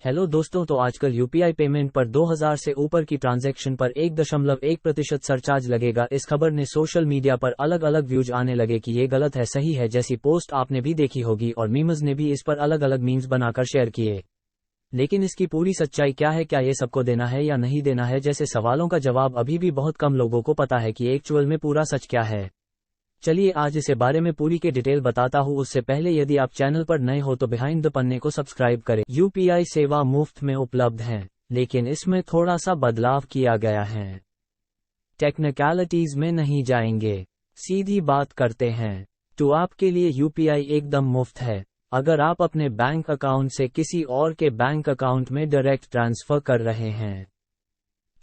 Hello दोस्तों, तो आजकल यूपीआई पेमेंट पर 2000 से ऊपर की ट्रांजैक्शन पर 1.1% सरचार्ज लगेगा। इस खबर ने सोशल मीडिया पर अलग अलग व्यूज आने लगे कि ये गलत है, सही है जैसी पोस्ट आपने भी देखी होगी और मीम्स ने भी इस पर अलग अलग मीम्स बनाकर शेयर किए। लेकिन इसकी पूरी सच्चाई क्या है? क्या ये सबको देना है या नहीं देना है? जैसे सवालों का जवाब अभी भी बहुत कम लोगों को पता है कि एक्चुअल में पूरा सच क्या है। चलिए आज इसे बारे में पूरी के डिटेल बताता हूँ। उससे पहले यदि आप चैनल पर नए हो तो बिहाइंड द पन्ने को सब्सक्राइब करें। यूपीआई सेवा मुफ्त में उपलब्ध है, लेकिन इसमें थोड़ा सा बदलाव किया गया है। टेक्निकलिटीज में नहीं जाएंगे, सीधी बात करते हैं। तो आपके लिए यूपीआई एकदम मुफ्त है। अगर आप अपने बैंक अकाउंट से किसी और के बैंक अकाउंट में डायरेक्ट ट्रांसफर कर रहे हैं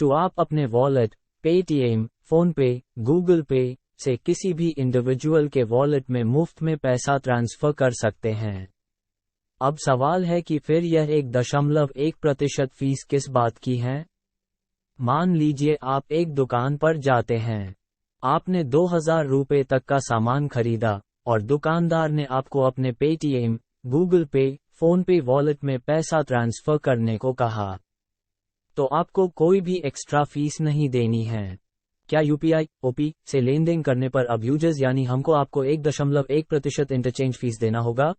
तो आप अपने वॉलेट, पेटीएम, फोनपे, गूगल पे से किसी भी इंडिविजुअल के वॉलेट में मुफ्त में पैसा ट्रांसफर कर सकते हैं। अब सवाल है कि फिर यह 1.1% फीस किस बात की है? मान लीजिए आप एक दुकान पर जाते हैं, आपने 2000 रुपये तक का सामान खरीदा और दुकानदार ने आपको अपने पेटीएम, गूगल पे, फोनपे वॉलेट में पैसा ट्रांसफर करने को कहा, तो आपको कोई भी एक्स्ट्रा फीस नहीं देनी है। क्या यूपीआई ओपी से लेन देन करने पर अब यूजर्स यानी हमको आपको 1.1% इंटरचेंज फीस देना होगा?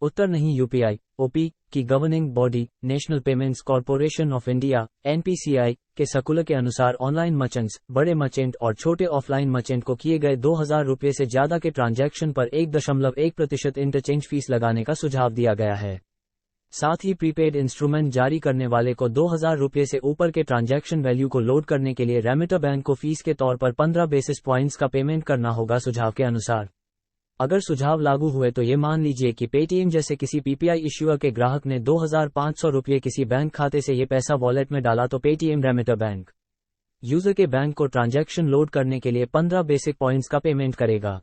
उत्तर नहीं। यूपीआई ओपी की governing body national payments corporation of India NPCI के सर्कुलर के अनुसार ऑनलाइन मर्चेंट्स, बड़े मर्चेंट और छोटे ऑफलाइन मर्चेंट को किए गए 2000 रुपये से ज्यादा के ट्रांजैक्शन पर 1.1% इंटरचेंज फीस लगाने का सुझाव दिया गया है। साथ ही प्रीपेड इंस्ट्रूमेंट जारी करने वाले को 2000 रुपये से ऊपर के ट्रांजैक्शन वैल्यू को लोड करने के लिए रेमिटर बैंक को फीस के तौर पर 15 बेसिस पॉइंट्स का पेमेंट करना होगा। सुझाव के अनुसार अगर सुझाव लागू हुए तो ये मान लीजिए कि पेटीएम जैसे किसी पीपीआई इश्यूअर के ग्राहक ने 2500 रुपये किसी बैंक खाते से ये पैसा वॉलेट में डाला तो पेटीएम रेमिटर बैंक यूजर के बैंक को ट्रांजैक्शन लोड करने के लिए 15 बेसिक पॉइंट्स का पेमेंट करेगा।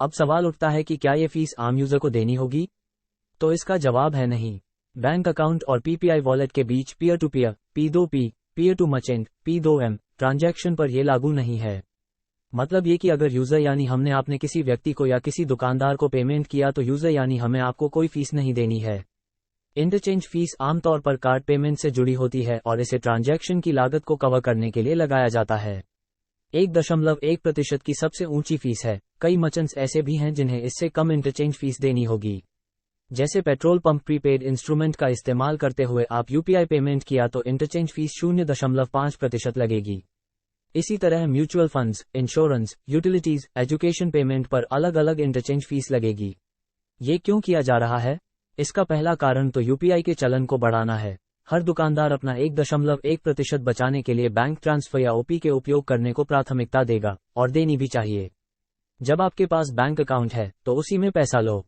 अब सवाल उठता है कि क्या ये फीस आम यूजर को देनी होगी? तो इसका जवाब है नहीं। बैंक अकाउंट और पीपीआई वॉलेट के बीच peer to peer P2P, peer to merchant P2M transaction पर यह लागू नहीं है। मतलब ये कि अगर यूजर यानी हमने आपने किसी व्यक्ति को या किसी दुकानदार को पेमेंट किया तो यूजर यानी हमें आपको कोई फीस नहीं देनी है। इंटरचेंज फीस आमतौर पर कार्ड पेमेंट से जुड़ी होती है और इसे ट्रांजैक्शन की लागत को कवर करने के लिए लगाया जाता है। 1.1% की सबसे ऊंची फीस है। कई मर्चेंट्स ऐसे भी हैं जिन्हें इससे कम इंटरचेंज फीस देनी होगी। जैसे पेट्रोल पंप प्रीपेड इंस्ट्रूमेंट का इस्तेमाल करते हुए आप यूपीआई पेमेंट किया तो इंटरचेंज फीस 0.5% लगेगी। इसी तरह mutual funds, insurance, utilities, education payment पर अलग अलग इंटरचेंज फीस लगेगी। ये क्यों किया जा रहा है? इसका पहला कारण तो यूपीआई के चलन को बढ़ाना है। हर दुकानदार अपना 1.1% बचाने के लिए बैंक ट्रांसफर या ओपी के उपयोग करने को प्राथमिकता देगा, और देनी भी चाहिए। जब आपके पास बैंक अकाउंट है तो उसी में पैसा लो,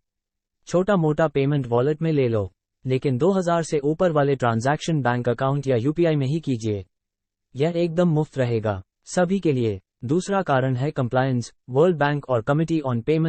छोटा मोटा पेमेंट वॉलेट में ले लो, लेकिन 2000 से ऊपर वाले ट्रांजैक्शन बैंक अकाउंट या यूपीआई में ही कीजिए। यह एकदम मुफ्त रहेगा सभी के लिए। दूसरा कारण है कंप्लायंस। वर्ल्ड बैंक और कमिटी ऑन पेमेंट